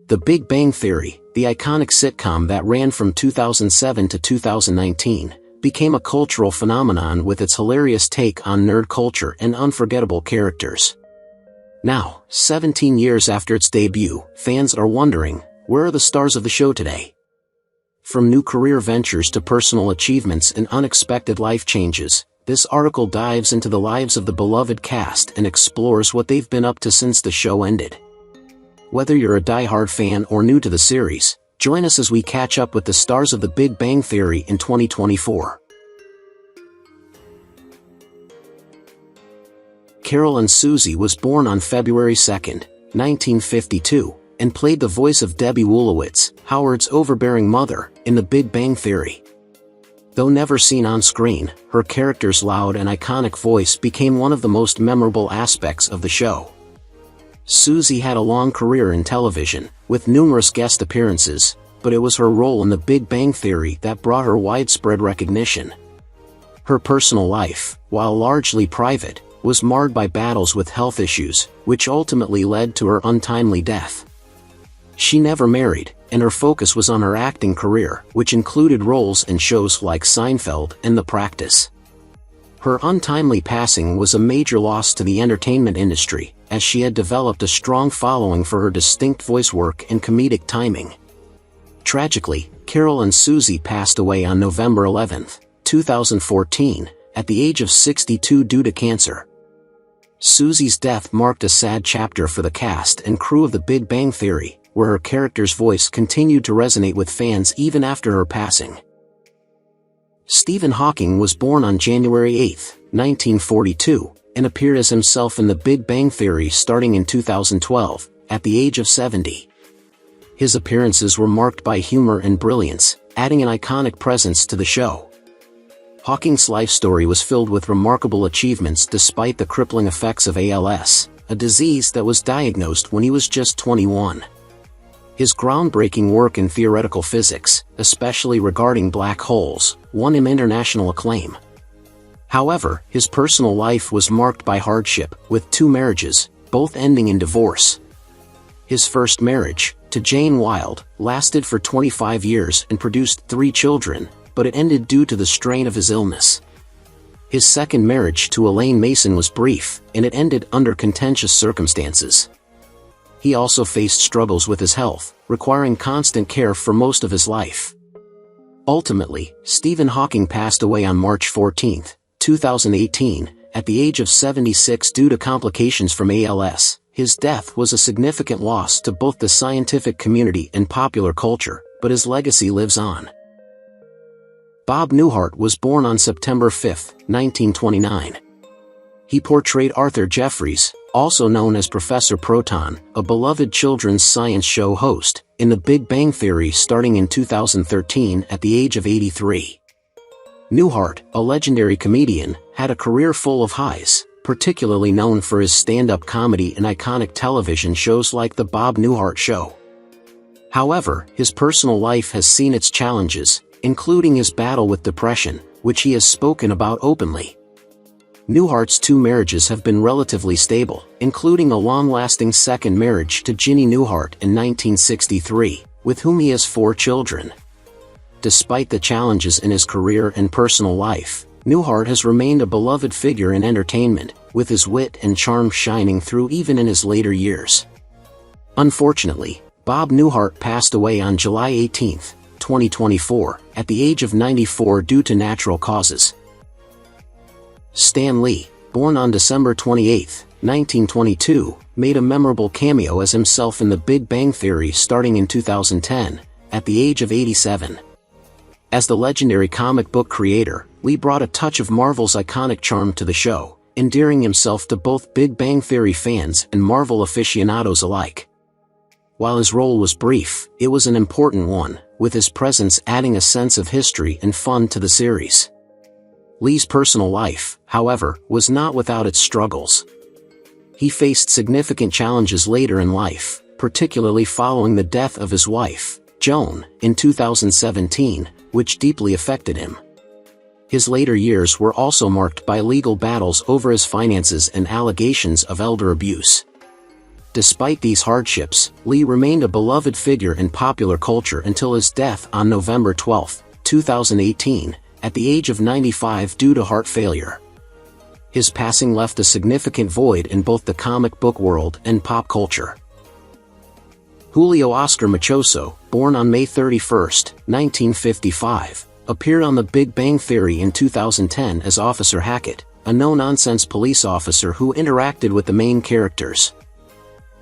The Big Bang Theory, the iconic sitcom that ran from 2007 to 2019, became a cultural phenomenon with its hilarious take on nerd culture and unforgettable characters. Now, 17 years after its debut, fans are wondering, where are the stars of the show today? From new career ventures to personal achievements and unexpected life changes, this article dives into the lives of the beloved cast and explores what they've been up to since the show ended. Whether you're a die-hard fan or new to the series, join us as we catch up with the stars of The Big Bang Theory in 2024. Carol Ann Susie was born on February 2, 1952, and played the voice of Debbie Wolowitz, Howard's overbearing mother, in The Big Bang Theory. Though never seen on screen, her character's loud and iconic voice became one of the most memorable aspects of the show. Susie had a long career in television, with numerous guest appearances, but it was her role in The Big Bang Theory that brought her widespread recognition. Her personal life, while largely private, was marred by battles with health issues, which ultimately led to her untimely death. She never married, and her focus was on her acting career, which included roles in shows like Seinfeld and The Practice. Her untimely passing was a major loss to the entertainment industry, as she had developed a strong following for her distinct voice work and comedic timing. Tragically, Carol Ann Susie passed away on November 11, 2014, at the age of 62 due to cancer. Susie's death marked a sad chapter for the cast and crew of The Big Bang Theory, where her character's voice continued to resonate with fans even after her passing. Stephen Hawking was born on January 8, 1942, and appeared as himself in The Big Bang Theory starting in 2012, at the age of 70. His appearances were marked by humor and brilliance, adding an iconic presence to the show. Hawking's life story was filled with remarkable achievements despite the crippling effects of ALS, a disease that was diagnosed when he was just 21. His groundbreaking work in theoretical physics, especially regarding black holes, won him international acclaim. However, his personal life was marked by hardship, with 2 marriages, both ending in divorce. His first marriage, to Jane Wilde, lasted for 25 years and produced 3 children, but it ended due to the strain of his illness. His second marriage to Elaine Mason was brief, and it ended under contentious circumstances. He also faced struggles with his health, requiring constant care for most of his life. Ultimately, Stephen Hawking passed away on March 14, 2018, at the age of 76 due to complications from ALS. His death was a significant loss to both the scientific community and popular culture, but his legacy lives on. Bob Newhart was born on September 5, 1929. He portrayed Arthur Jeffries, also known as Professor Proton, a beloved children's science show host, in The Big Bang Theory starting in 2013 at the age of 83. Newhart, a legendary comedian, had a career full of highs, particularly known for his stand-up comedy and iconic television shows like The Bob Newhart Show. However, his personal life has seen its challenges, including his battle with depression, which he has spoken about openly. Newhart's 2 marriages have been relatively stable, including a long-lasting second marriage to Ginny Newhart in 1963, with whom he has 4 children. Despite the challenges in his career and personal life, Newhart has remained a beloved figure in entertainment, with his wit and charm shining through even in his later years. Unfortunately, Bob Newhart passed away on July 18, 2024, at the age of 94 due to natural causes. Stan Lee, born on December 28, 1922, made a memorable cameo as himself in The Big Bang Theory starting in 2010, at the age of 87. As the legendary comic book creator, Lee brought a touch of Marvel's iconic charm to the show, endearing himself to both Big Bang Theory fans and Marvel aficionados alike. While his role was brief, it was an important one, with his presence adding a sense of history and fun to the series. Lee's personal life, however, was not without its struggles. He faced significant challenges later in life, particularly following the death of his wife, Joan, in 2017, which deeply affected him. His later years were also marked by legal battles over his finances and allegations of elder abuse. Despite these hardships, Lee remained a beloved figure in popular culture until his death on November 12, 2018, at the age of 95 due to heart failure. His passing left a significant void in both the comic book world and pop culture. Julio Oscar Macho, born on May 31, 1955, appeared on The Big Bang Theory in 2010 as Officer Hackett, a no-nonsense police officer who interacted with the main characters.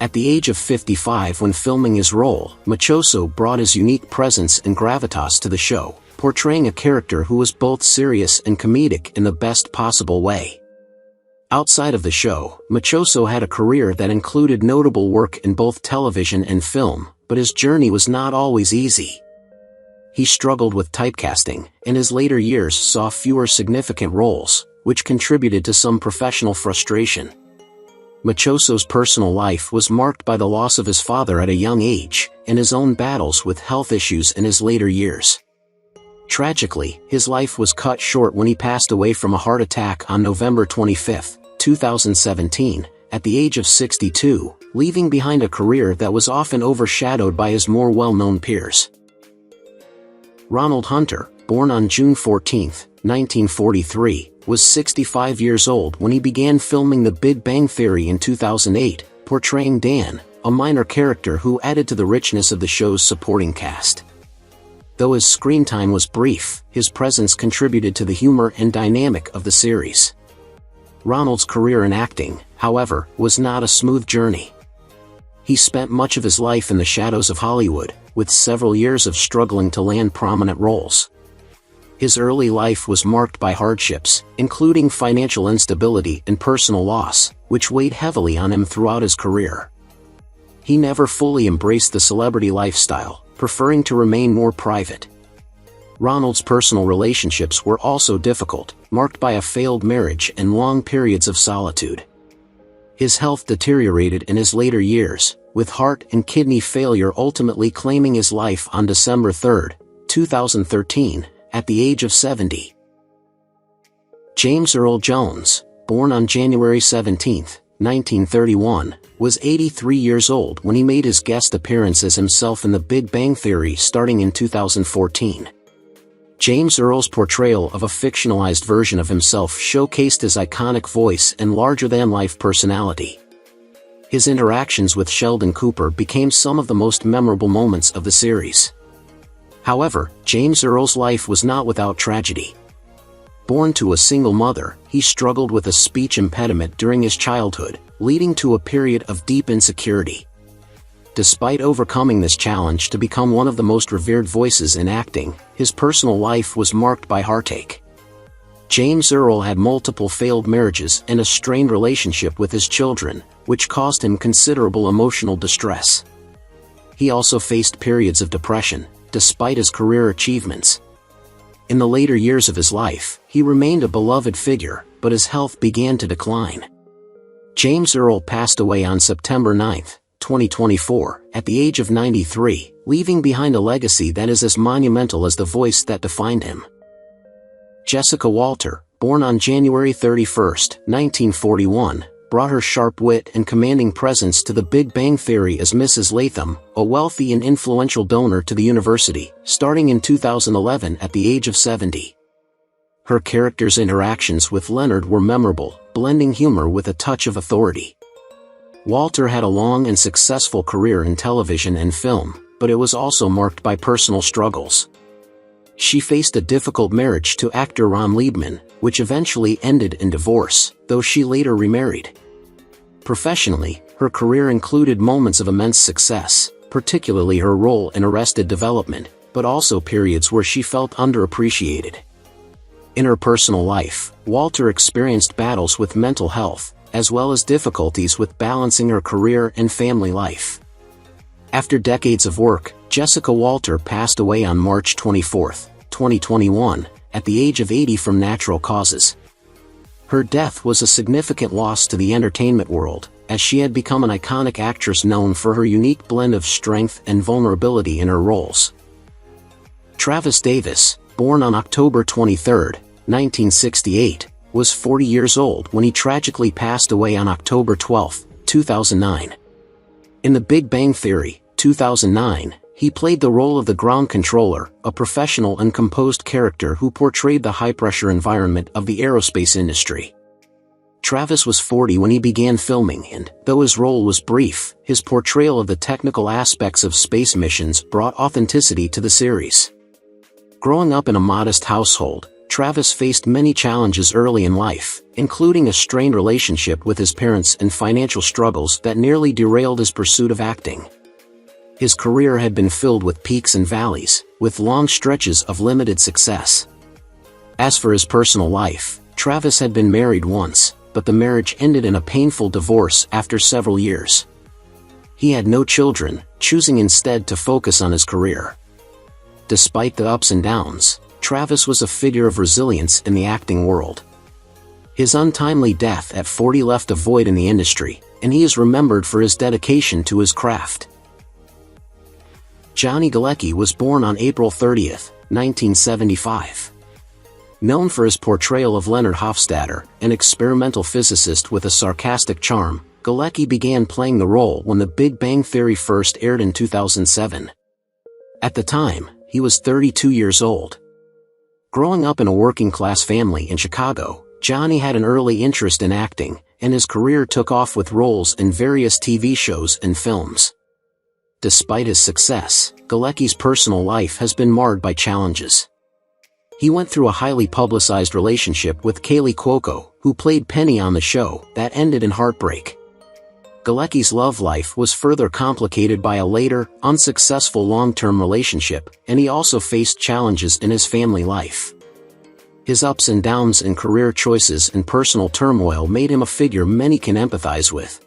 At the age of 55 when filming his role, Macho brought his unique presence and gravitas to the show, portraying a character who was both serious and comedic in the best possible way. Outside of the show, Macho had a career that included notable work in both television and film, but his journey was not always easy. He struggled with typecasting, and his later years saw fewer significant roles, which contributed to some professional frustration. Macho's personal life was marked by the loss of his father at a young age, and his own battles with health issues in his later years. Tragically, his life was cut short when he passed away from a heart attack on November 25, 2017, at the age of 62, leaving behind a career that was often overshadowed by his more well-known peers. Ronald Hunter, born on June 14, 1943, was 65 years old when he began filming The Big Bang Theory in 2008, portraying Dan, a minor character who added to the richness of the show's supporting cast. Though his screen time was brief, his presence contributed to the humor and dynamic of the series. Ronald's career in acting, however, was not a smooth journey. He spent much of his life in the shadows of Hollywood, with several years of struggling to land prominent roles. His early life was marked by hardships, including financial instability and personal loss, which weighed heavily on him throughout his career. He never fully embraced the celebrity lifestyle, preferring to remain more private. Ronald's personal relationships were also difficult, marked by a failed marriage and long periods of solitude. His health deteriorated in his later years, with heart and kidney failure ultimately claiming his life on December 3, 2013, at the age of 70. James Earl Jones, born on January 17, 1931, was 83 years old when he made his guest appearance as himself in The Big Bang Theory starting in 2014. James Earl's portrayal of a fictionalized version of himself showcased his iconic voice and larger-than-life personality. His interactions with Sheldon Cooper became some of the most memorable moments of the series. However, James Earl's life was not without tragedy. Born to a single mother, he struggled with a speech impediment during his childhood, leading to a period of deep insecurity. Despite overcoming this challenge to become one of the most revered voices in acting, his personal life was marked by heartache. James Earl had multiple failed marriages and a strained relationship with his children, which caused him considerable emotional distress. He also faced periods of depression, despite his career achievements. In the later years of his life, he remained a beloved figure, but his health began to decline. James Earl passed away on September 9, 2024, at the age of 93, leaving behind a legacy that is as monumental as the voice that defined him. Jessica Walter, born on January 31, 1941, brought her sharp wit and commanding presence to The Big Bang Theory as Mrs. Latham, a wealthy and influential donor to the university, starting in 2011 at the age of 70. Her character's interactions with Leonard were memorable, blending humor with a touch of authority. Walter had a long and successful career in television and film, but it was also marked by personal struggles. She faced a difficult marriage to actor Ron Liebman, which eventually ended in divorce, though she later remarried. Professionally, her career included moments of immense success, particularly her role in Arrested Development, but also periods where she felt underappreciated. In her personal life, Walter experienced battles with mental health, as well as difficulties with balancing her career and family life. After decades of work, Jessica Walter passed away on March 24, 2021, at the age of 80 from natural causes. Her death was a significant loss to the entertainment world, as she had become an iconic actress known for her unique blend of strength and vulnerability in her roles. Travis Davis, born on October 23, 1968, was 40 years old when he tragically passed away on October 12, 2009. In The Big Bang Theory, 2009, he played the role of the ground controller, a professional and composed character who portrayed the high-pressure environment of the aerospace industry. Travis was 40 when he began filming and, though his role was brief, his portrayal of the technical aspects of space missions brought authenticity to the series. Growing up in a modest household, Travis faced many challenges early in life, including a strained relationship with his parents and financial struggles that nearly derailed his pursuit of acting. His career had been filled with peaks and valleys, with long stretches of limited success. As for his personal life, Travis had been married once, but the marriage ended in a painful divorce after several years. He had no children, choosing instead to focus on his career. Despite the ups and downs, Travis was a figure of resilience in the acting world. His untimely death at 40 left a void in the industry, and he is remembered for his dedication to his craft. Johnny Galecki was born on April 30, 1975. Known for his portrayal of Leonard Hofstadter, an experimental physicist with a sarcastic charm, Galecki began playing the role when The Big Bang Theory first aired in 2007. At the time, he was 32 years old. Growing up in a working-class family in Chicago, Johnny had an early interest in acting, and his career took off with roles in various TV shows and films. Despite his success, Galecki's personal life has been marred by challenges. He went through a highly publicized relationship with Kaley Cuoco, who played Penny on the show, that ended in heartbreak. Galecki's love life was further complicated by a later, unsuccessful long-term relationship, and he also faced challenges in his family life. His ups and downs in career choices and personal turmoil made him a figure many can empathize with.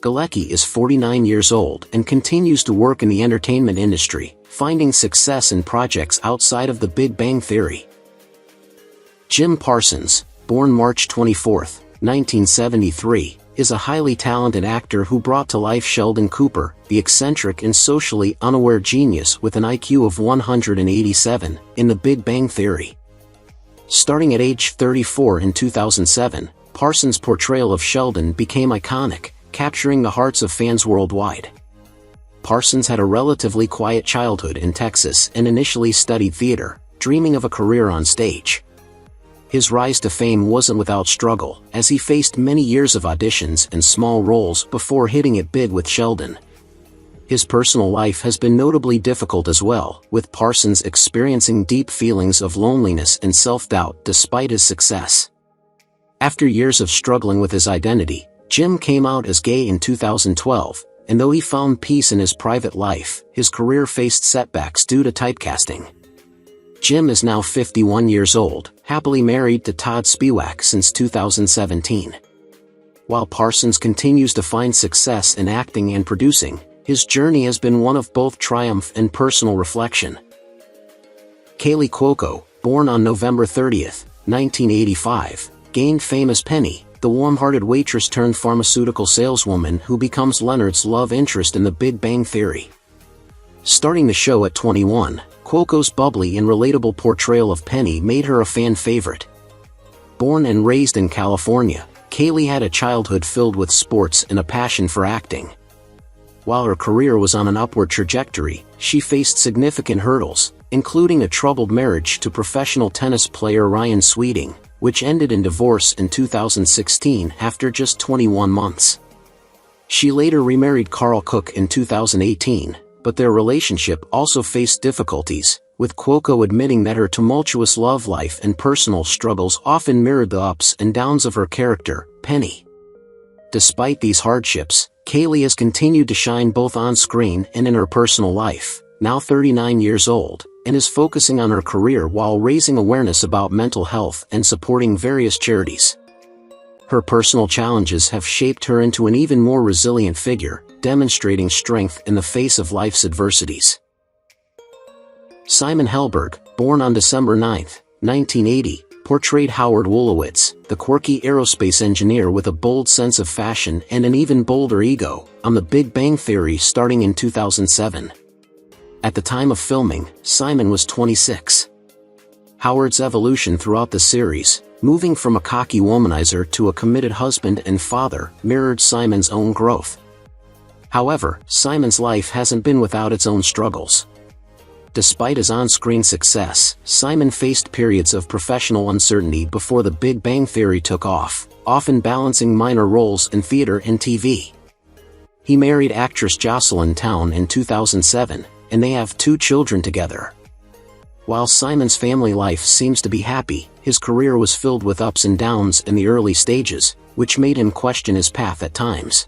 Galecki is 49 years old and continues to work in the entertainment industry, finding success in projects outside of The Big Bang Theory. Jim Parsons, born March 24, 1973, is a highly talented actor who brought to life Sheldon Cooper, the eccentric and socially unaware genius with an IQ of 187, in The Big Bang Theory. Starting at age 34 in 2007, Parsons' portrayal of Sheldon became iconic, capturing the hearts of fans worldwide. Parsons had a relatively quiet childhood in Texas and initially studied theater, dreaming of a career on stage. His rise to fame wasn't without struggle, as he faced many years of auditions and small roles before hitting it big with Sheldon. His personal life has been notably difficult as well, with Parsons experiencing deep feelings of loneliness and self-doubt despite his success. After years of struggling with his identity, Jim came out as gay in 2012, and though he found peace in his private life, his career faced setbacks due to typecasting. Jim is now 51 years old, happily married to Todd Spiewak since 2017. While Parsons continues to find success in acting and producing, his journey has been one of both triumph and personal reflection. Kaley Cuoco, born on November 30, 1985, gained fame as Penny, the warm-hearted waitress-turned-pharmaceutical saleswoman who becomes Leonard's love interest in The Big Bang Theory. Starting the show at 21, Cuoco's bubbly and relatable portrayal of Penny made her a fan favorite. Born and raised in California, Kaley had a childhood filled with sports and a passion for acting. While her career was on an upward trajectory, she faced significant hurdles, including a troubled marriage to professional tennis player Ryan Sweeting, which ended in divorce in 2016 after just 21 months. She later remarried Carl Cook in 2018, but their relationship also faced difficulties, with Cuoco admitting that her tumultuous love life and personal struggles often mirrored the ups and downs of her character, Penny. Despite these hardships, Kaley has continued to shine both on screen and in her personal life, now 39 years old, and is focusing on her career while raising awareness about mental health and supporting various charities. Her personal challenges have shaped her into an even more resilient figure, demonstrating strength in the face of life's adversities. Simon Helberg, born on December 9, 1980, portrayed Howard Wolowitz, the quirky aerospace engineer with a bold sense of fashion and an even bolder ego, on The Big Bang Theory starting in 2007. At the time of filming, Simon was 26. Howard's evolution throughout the series, moving from a cocky womanizer to a committed husband and father, mirrored Simon's own growth. However, Simon's life hasn't been without its own struggles. Despite his on-screen success, Simon faced periods of professional uncertainty before The Big Bang Theory took off, often balancing minor roles in theater and TV. He married actress Jocelyn Town in 2007, and they have 2 children together. While Simon's family life seems to be happy, his career was filled with ups and downs in the early stages, which made him question his path at times.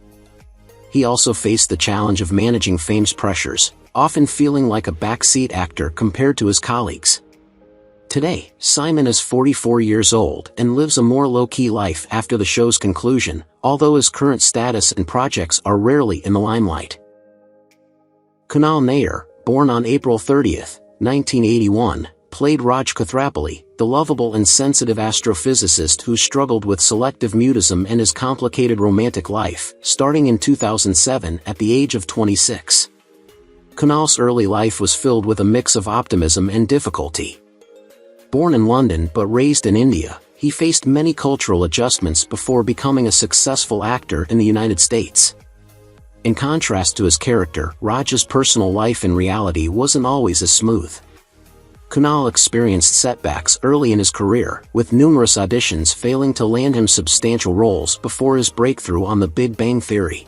He also faced the challenge of managing fame's pressures, often feeling like a backseat actor compared to his colleagues. Today, Simon is 44 years old and lives a more low-key life after the show's conclusion, although his current status and projects are rarely in the limelight. Kunal Nair, born on April 30, 1981, played Rauch Kathrapali, the lovable and sensitive astrophysicist who struggled with selective mutism and his complicated romantic life, starting in 2007 at the age of 26. Kunal's early life was filled with a mix of optimism and difficulty. Born in London but raised in India, he faced many cultural adjustments before becoming a successful actor in the United States. In contrast to his character, Rauch's personal life in reality wasn't always as smooth. Kunal experienced setbacks early in his career, with numerous auditions failing to land him substantial roles before his breakthrough on The Big Bang Theory.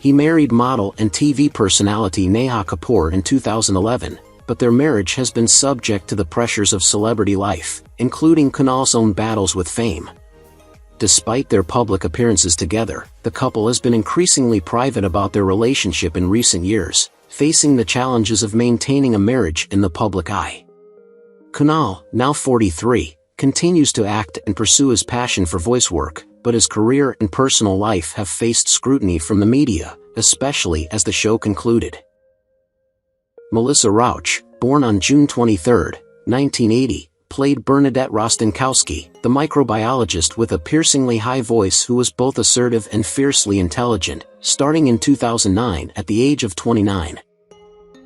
He married model and TV personality Neha Kapoor in 2011, but their marriage has been subject to the pressures of celebrity life, including Kunal's own battles with fame. Despite their public appearances together, the couple has been increasingly private about their relationship in recent years, facing the challenges of maintaining a marriage in the public eye. Kunal, now 43, continues to act and pursue his passion for voice work, but his career and personal life have faced scrutiny from the media, especially as the show concluded. Melissa Rauch, born on June 23, 1980, played Bernadette Rostenkowski, the microbiologist with a piercingly high voice who was both assertive and fiercely intelligent, starting in 2009 at the age of 29.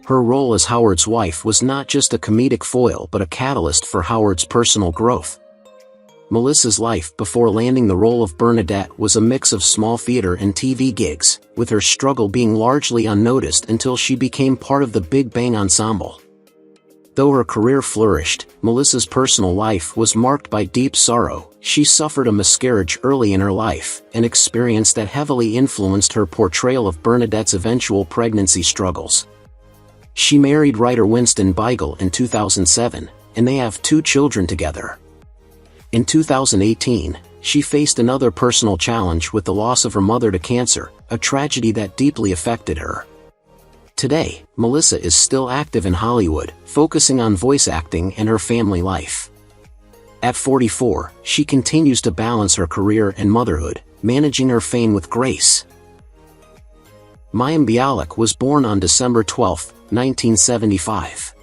Her role as Howard's wife was not just a comedic foil but a catalyst for Howard's personal growth. Melissa's life before landing the role of Bernadette was a mix of small theater and TV gigs, with her struggle being largely unnoticed until she became part of the Big Bang ensemble. Though her career flourished, Melissa's personal life was marked by deep sorrow. She suffered a miscarriage early in her life, an experience that heavily influenced her portrayal of Bernadette's eventual pregnancy struggles. She married writer Winston Beigel in 2007, and they have 2 children together. In 2018, she faced another personal challenge with the loss of her mother to cancer, a tragedy that deeply affected her. Today, Melissa is still active in Hollywood, focusing on voice acting and her family life. At 44, she continues to balance her career and motherhood, managing her fame with grace. Mayim Bialik was born on December 12, 1975.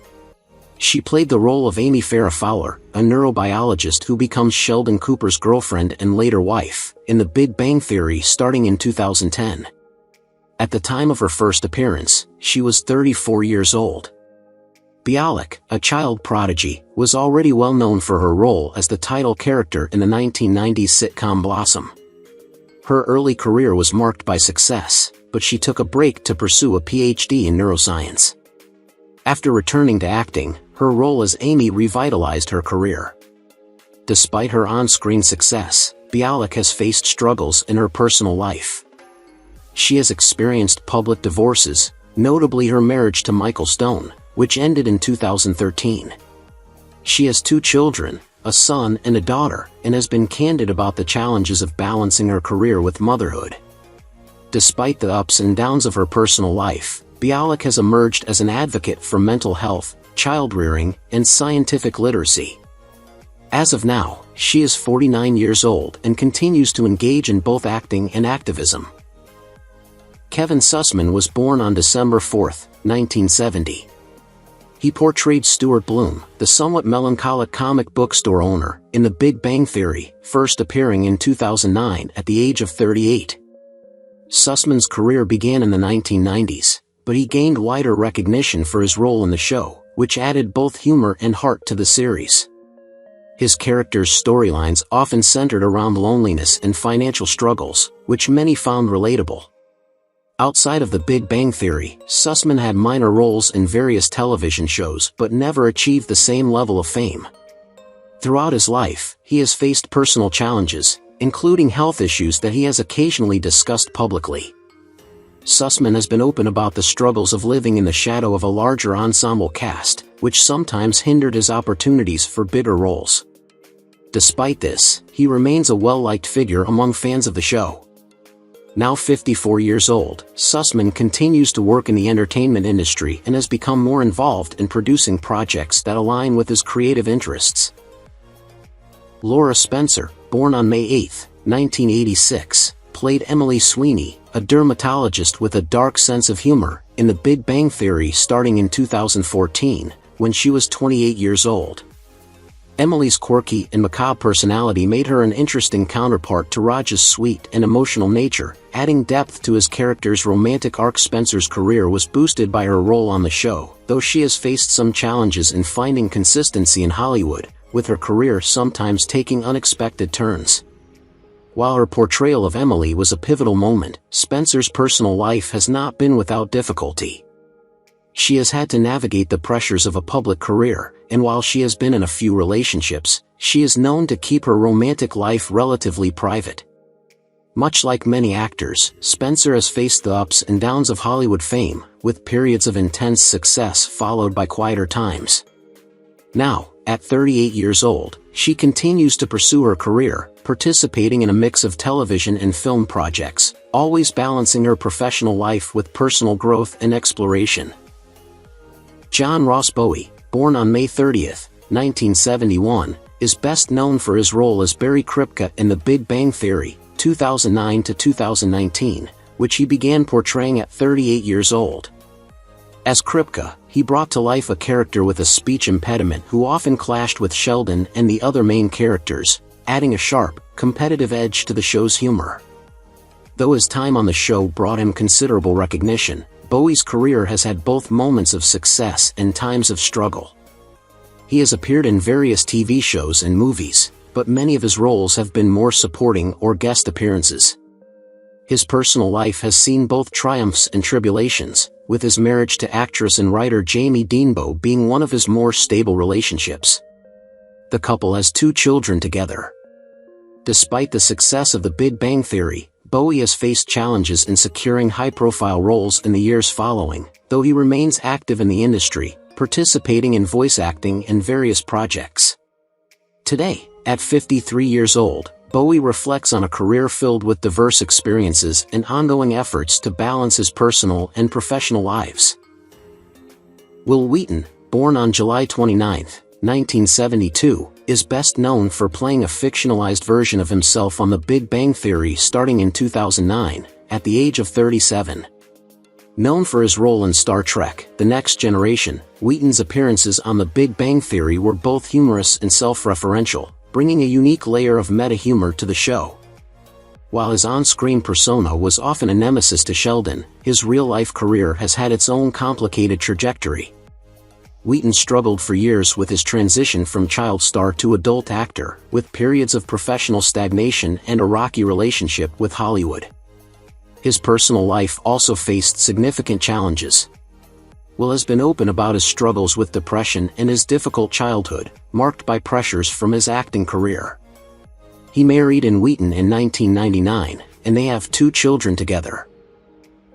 She played the role of Amy Farrah Fowler, a neurobiologist who becomes Sheldon Cooper's girlfriend and later wife, in The Big Bang Theory starting in 2010. At the time of her first appearance, she was 34 years old. Bialik, a child prodigy, was already well known for her role as the title character in the 1990s sitcom Blossom. Her early career was marked by success, but she took a break to pursue a PhD in neuroscience. After returning to acting, her role as Amy revitalized her career. Despite her on-screen success, Bialik has faced struggles in her personal life. She has experienced public divorces, notably her marriage to Michael Stone, which ended in 2013. She has 2 children, a son and a daughter, and has been candid about the challenges of balancing her career with motherhood. Despite the ups and downs of her personal life, Bialik has emerged as an advocate for mental health, child-rearing, and scientific literacy. As of now, she is 49 years old and continues to engage in both acting and activism. Kevin Susman was born on December 4, 1970. He portrayed Stuart Bloom, the somewhat melancholic comic book store owner, in The Big Bang Theory, first appearing in 2009 at the age of 38. Susman's career began in the 1990s, but he gained wider recognition for his role in the show, which added both humor and heart to the series. His characters' storylines often centered around loneliness and financial struggles, which many found relatable. Outside of The Big Bang Theory, Susman had minor roles in various television shows but never achieved the same level of fame. Throughout his life, he has faced personal challenges, including health issues that he has occasionally discussed publicly. Susman has been open about the struggles of living in the shadow of a larger ensemble cast, which sometimes hindered his opportunities for bigger roles. Despite this, he remains a well-liked figure among fans of the show. Now 54 years old, Susman continues to work in the entertainment industry and has become more involved in producing projects that align with his creative interests. Laura Spencer, born on May 8, 1986, played Emily Sweeney, a dermatologist with a dark sense of humor, in The Big Bang Theory starting in 2014, when she was 28 years old. Emily's quirky and macabre personality made her an interesting counterpart to Rauch's sweet and emotional nature, adding depth to his character's romantic arc. Spencer's career was boosted by her role on the show, though she has faced some challenges in finding consistency in Hollywood, with her career sometimes taking unexpected turns. While her portrayal of Emily was a pivotal moment, Spencer's personal life has not been without difficulty. She has had to navigate the pressures of a public career, and while she has been in a few relationships, she is known to keep her romantic life relatively private. Much like many actors, Spencer has faced the ups and downs of Hollywood fame, with periods of intense success followed by quieter times. Now, at 38 years old, she continues to pursue her career, participating in a mix of television and film projects, always balancing her professional life with personal growth and exploration. John Ross Bowie, born on May 30, 1971, is best known for his role as Barry Kripke in The Big Bang Theory, 2009 to 2019, which he began portraying at 38 years old. As Kripke, he brought to life a character with a speech impediment who often clashed with Sheldon and the other main characters, adding a sharp, competitive edge to the show's humor. Though his time on the show brought him considerable recognition, Bowie's career has had both moments of success and times of struggle. He has appeared in various TV shows and movies, but many of his roles have been more supporting or guest appearances. His personal life has seen both triumphs and tribulations, with his marriage to actress and writer Jamie Dienbo being one of his more stable relationships. The couple has 2 children together. Despite the success of The Big Bang Theory, Bowie has faced challenges in securing high-profile roles in the years following, though he remains active in the industry, participating in voice acting and various projects. Today, at 53 years old, Bowie reflects on a career filled with diverse experiences and ongoing efforts to balance his personal and professional lives. Wil Wheaton, born on July 29, 1972, is best known for playing a fictionalized version of himself on The Big Bang Theory starting in 2009, at the age of 37. Known for his role in Star Trek: The Next Generation, Wheaton's appearances on The Big Bang Theory were both humorous and self-referential, bringing a unique layer of meta-humor to the show. While his on-screen persona was often a nemesis to Sheldon, his real-life career has had its own complicated trajectory. Wheaton struggled for years with his transition from child star to adult actor, with periods of professional stagnation and a rocky relationship with Hollywood. His personal life also faced significant challenges. Wil has been open about his struggles with depression and his difficult childhood, marked by pressures from his acting career. He married in Wheaton in 1999, and they have 2 children together.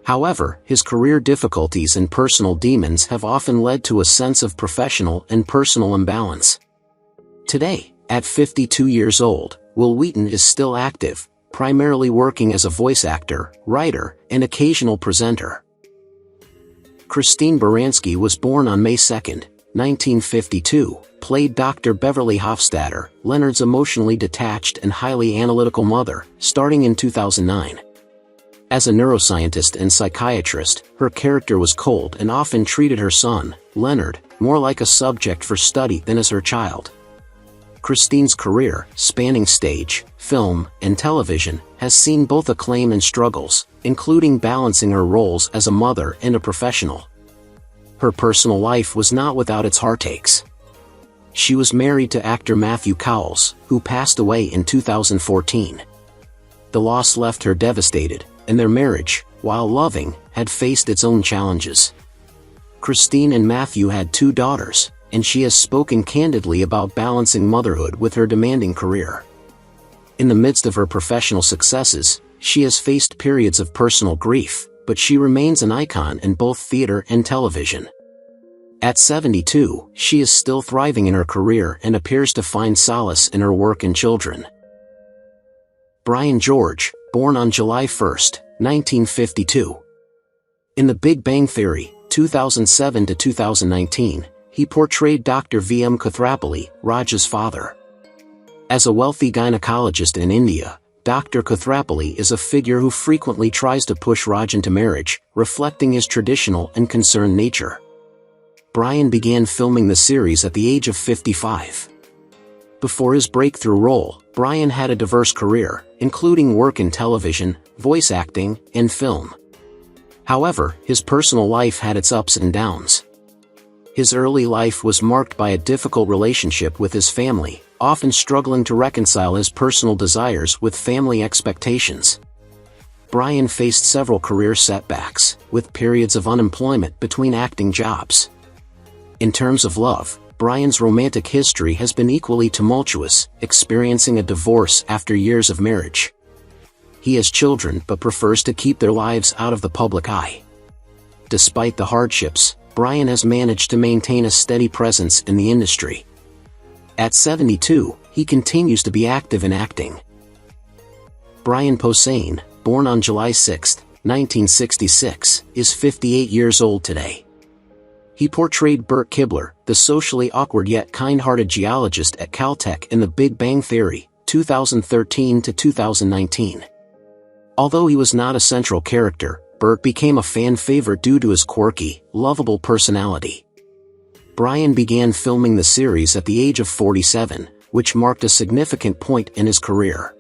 However, his career difficulties and personal demons have often led to a sense of professional and personal imbalance. Today, at 52 years old, Wil Wheaton is still active, primarily working as a voice actor, writer, and occasional presenter. Christine Baranski was born on May 2, 1952, played Dr. Beverly Hofstadter, Leonard's emotionally detached and highly analytical mother, starting in 2009. As a neuroscientist and psychiatrist, her character was cold and often treated her son, Leonard, more like a subject for study than as her child. Christine's career, spanning stage, film, and television, has seen both acclaim and struggles, including balancing her roles as a mother and a professional. Her personal life was not without its heartaches. She was married to actor Matthew Cowles, who passed away in 2014. The loss left her devastated, and their marriage, while loving, had faced its own challenges. Christine and Matthew had 2 daughters, and she has spoken candidly about balancing motherhood with her demanding career. In the midst of her professional successes, she has faced periods of personal grief, but she remains an icon in both theater and television. At 72, she is still thriving in her career and appears to find solace in her work and children. Brian George, born on July 1, 1952. In The Big Bang Theory, 2007 to 2019, he portrayed Dr. V.M. Kathrapali, Raj's father. As a wealthy gynecologist in India, Dr. Kathrapali is a figure who frequently tries to push Raj into marriage, reflecting his traditional and concerned nature. Brian began filming the series at the age of 55. Before his breakthrough role, Brian had a diverse career, including work in television, voice acting, and film. However, his personal life had its ups and downs. His early life was marked by a difficult relationship with his family, often struggling to reconcile his personal desires with family expectations. Brian faced several career setbacks, with periods of unemployment between acting jobs. In terms of love, Brian's romantic history has been equally tumultuous, experiencing a divorce after years of marriage. He has children but prefers to keep their lives out of the public eye. Despite the hardships, Brian has managed to maintain a steady presence in the industry. At 72, he continues to be active in acting. Brian Posehn, born on July 6, 1966, is 58 years old today. He portrayed Bert Kibler, the socially awkward yet kind-hearted geologist at Caltech in The Big Bang Theory, 2013 to 2019. Although he was not a central character, Bert became a fan favorite due to his quirky, lovable personality. Brian began filming the series at the age of 47, which marked a significant point in his career.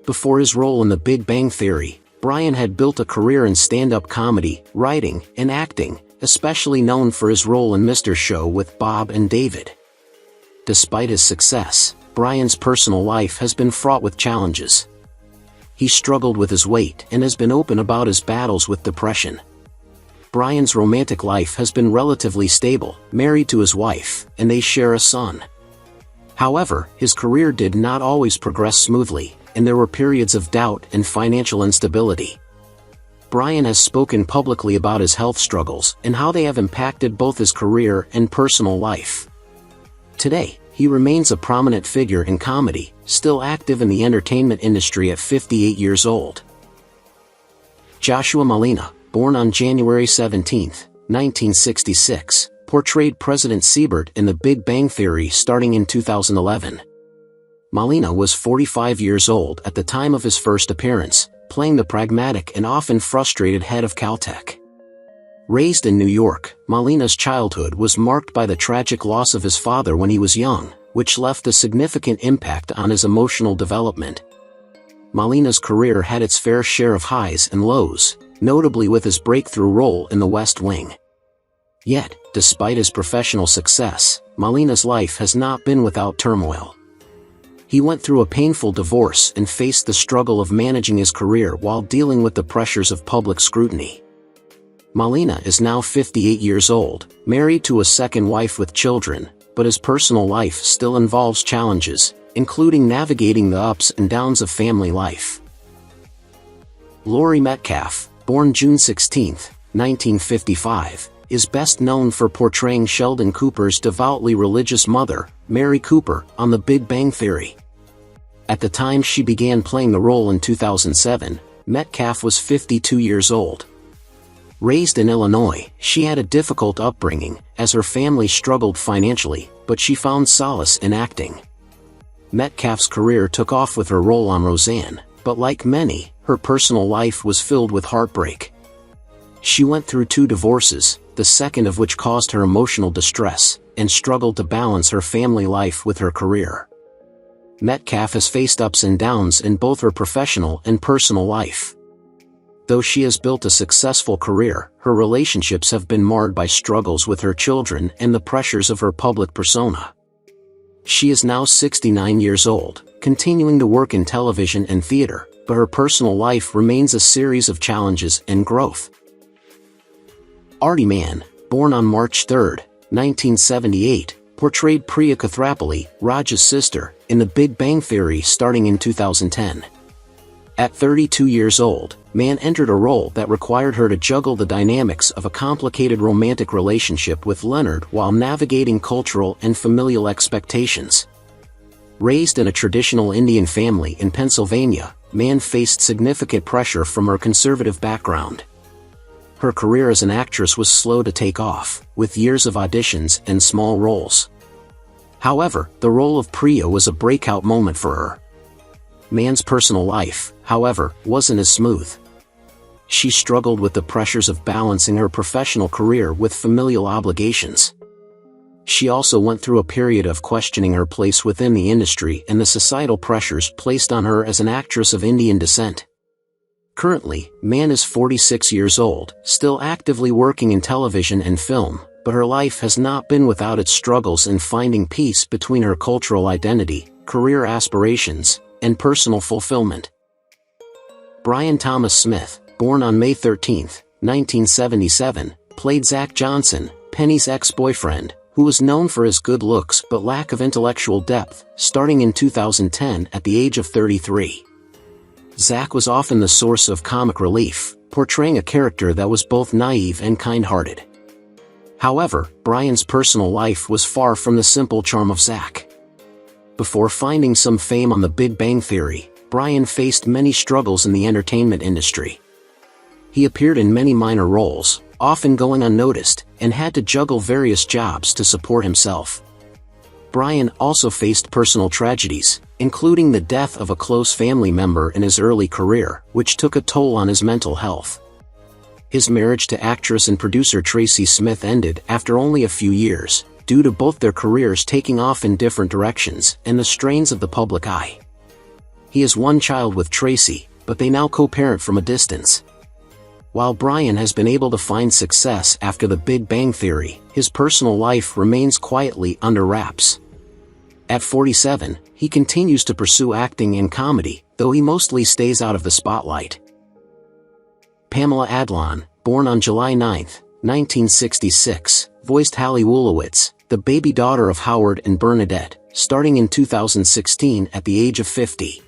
Before his role in The Big Bang Theory, Brian had built a career in stand-up comedy, writing, and acting, especially known for his role in Mr. Show with Bob and David. Despite his success, Brian's personal life has been fraught with challenges. He struggled with his weight and has been open about his battles with depression. Brian's romantic life has been relatively stable, married to his wife, and they share a son. However, his career did not always progress smoothly, and there were periods of doubt and financial instability. Brian has spoken publicly about his health struggles and how they have impacted both his career and personal life. Today, he remains a prominent figure in comedy, still active in the entertainment industry at 58 years old. Joshua Molina, born on January 17, 1966, portrayed President Siebert in The Big Bang Theory starting in 2011. Molina was 45 years old at the time of his first appearance, playing the pragmatic and often frustrated head of Caltech. Raised in New York, Molina's childhood was marked by the tragic loss of his father when he was young, which left a significant impact on his emotional development. Molina's career had its fair share of highs and lows, notably with his breakthrough role in The West Wing. Yet, despite his professional success, Molina's life has not been without turmoil. He went through a painful divorce and faced the struggle of managing his career while dealing with the pressures of public scrutiny. Molina is now 58 years old, married to a second wife with children, but his personal life still involves challenges, including navigating the ups and downs of family life. Laurie Metcalf, born June 16, 1955, is best known for portraying Sheldon Cooper's devoutly religious mother, Mary Cooper, on The Big Bang Theory. At the time she began playing the role in 2007, Metcalf was 52 years old. Raised in Illinois, she had a difficult upbringing, as her family struggled financially, but she found solace in acting. Metcalf's career took off with her role on Roseanne, but like many, her personal life was filled with heartbreak. She went through 2 divorces, the second of which caused her emotional distress, and struggled to balance her family life with her career. Metcalf has faced ups and downs in both her professional and personal life. Though she has built a successful career, her relationships have been marred by struggles with her children and the pressures of her public persona. She is now 69 years old, continuing to work in television and theater, but her personal life remains a series of challenges and growth. Artie Man, born on March 3, 1978, portrayed Priya Kathrapali, Raj's sister, in The Big Bang Theory starting in 2010. At 32 years old, Man entered a role that required her to juggle the dynamics of a complicated romantic relationship with Leonard while navigating cultural and familial expectations. Raised in a traditional Indian family in Pennsylvania, Man faced significant pressure from her conservative background. Her career as an actress was slow to take off, with years of auditions and small roles. However, the role of Priya was a breakout moment for her. Man's personal life, however, wasn't as smooth. She struggled with the pressures of balancing her professional career with familial obligations. She also went through a period of questioning her place within the industry and the societal pressures placed on her as an actress of Indian descent. Currently, Man is 46 years old, still actively working in television and film, but her life has not been without its struggles in finding peace between her cultural identity, career aspirations, and personal fulfillment. Brian Thomas Smith, born on May 13, 1977, played Zach Johnson, Penny's ex-boyfriend, who was known for his good looks but lack of intellectual depth, starting in 2010 at the age of 33. Zach was often the source of comic relief, portraying a character that was both naive and kind-hearted. However, Brian's personal life was far from the simple charm of Zach. Before finding some fame on The Big Bang Theory, Brian faced many struggles in the entertainment industry. He appeared in many minor roles, often going unnoticed, and had to juggle various jobs to support himself. Brian also faced personal tragedies, including the death of a close family member in his early career, which took a toll on his mental health. His marriage to actress and producer Tracy Smith ended after only a few years, due to both their careers taking off in different directions and the strains of the public eye. He has one child with Tracy, but they now co-parent from a distance. While Brian has been able to find success after The Big Bang Theory, his personal life remains quietly under wraps. At 47, he continues to pursue acting and comedy, though he mostly stays out of the spotlight. Pamela Adlon, born on July 9, 1966, voiced Hallie Wolowitz, the baby daughter of Howard and Bernadette, starting in 2016 at the age of 50.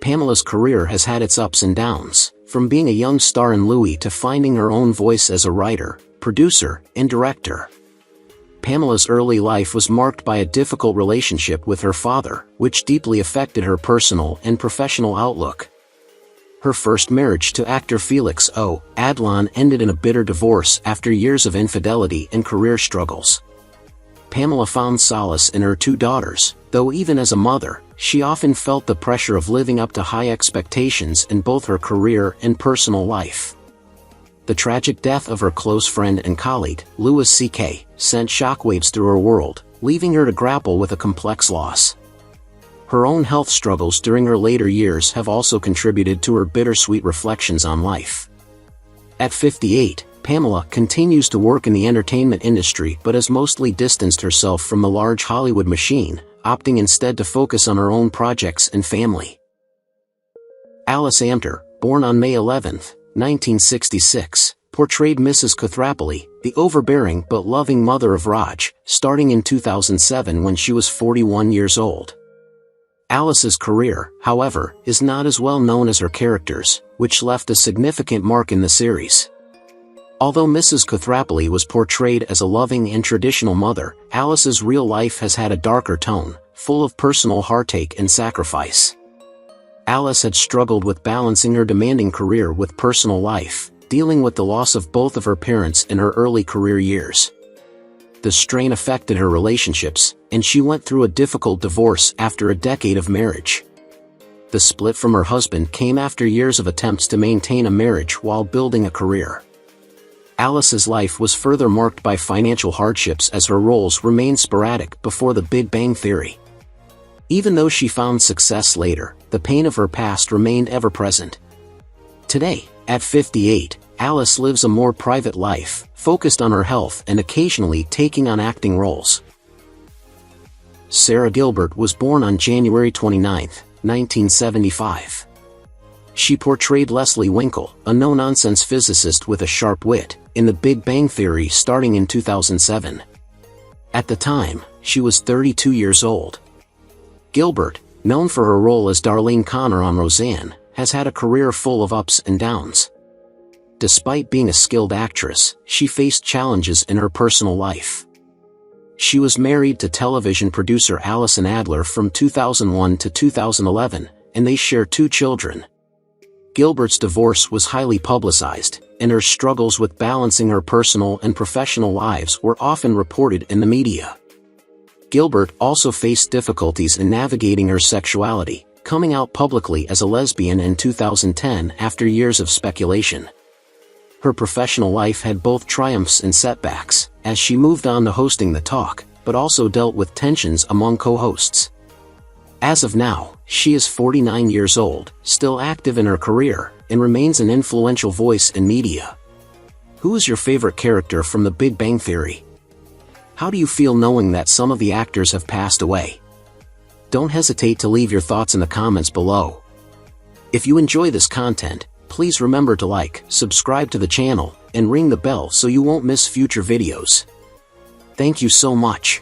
Pamela's career has had its ups and downs, from being a young star in Louie to finding her own voice as a writer, producer, and director. Pamela's early life was marked by a difficult relationship with her father, which deeply affected her personal and professional outlook. Her first marriage to actor Felix O. Adlon ended in a bitter divorce after years of infidelity and career struggles. Pamela found solace in her two daughters, though even as a mother, she often felt the pressure of living up to high expectations in both her career and personal life. The tragic death of her close friend and colleague, Louis C.K., sent shockwaves through her world, leaving her to grapple with a complex loss. Her own health struggles during her later years have also contributed to her bittersweet reflections on life. At 58, Pamela continues to work in the entertainment industry but has mostly distanced herself from the large Hollywood machine, opting instead to focus on her own projects and family. Alice Amer, born on May 11, 1966, portrayed Mrs. Kathrapali, the overbearing but loving mother of Rauch, starting in 2007 when she was 41 years old. Alice's career, however, is not as well known as her characters, which left a significant mark in the series. Although Mrs. Kathrapali was portrayed as a loving and traditional mother, Alice's real life has had a darker tone, full of personal heartache and sacrifice. Alice had struggled with balancing her demanding career with personal life, dealing with the loss of both of her parents in her early career years. The strain affected her relationships, and she went through a difficult divorce after a decade of marriage. The split from her husband came after years of attempts to maintain a marriage while building a career. Alice's life was further marked by financial hardships as her roles remained sporadic before The Big Bang Theory. Even though she found success later, the pain of her past remained ever present. Today, at 58, Alice lives a more private life, focused on her health and occasionally taking on acting roles. Sarah Gilbert was born on January 29, 1975. She portrayed Leslie Winkle, a no-nonsense physicist with a sharp wit, in The Big Bang Theory starting in 2007. At the time, she was 32 years old. Gilbert, known for her role as Darlene Connor on Roseanne, has had a career full of ups and downs. Despite being a skilled actress, she faced challenges in her personal life. She was married to television producer Allison Adler from 2001 to 2011, and they share 2 children. Gilbert's divorce was highly publicized, and her struggles with balancing her personal and professional lives were often reported in the media. Gilbert also faced difficulties in navigating her sexuality, coming out publicly as a lesbian in 2010 after years of speculation. Her professional life had both triumphs and setbacks, as she moved on to hosting The Talk, but also dealt with tensions among co-hosts. As of now, she is 49 years old, still active in her career, and remains an influential voice in media. Who is your favorite character from The Big Bang Theory? How do you feel knowing that some of the actors have passed away? Don't hesitate to leave your thoughts in the comments below. If you enjoy this content, please remember to like, subscribe to the channel, and ring the bell so you won't miss future videos. Thank you so much.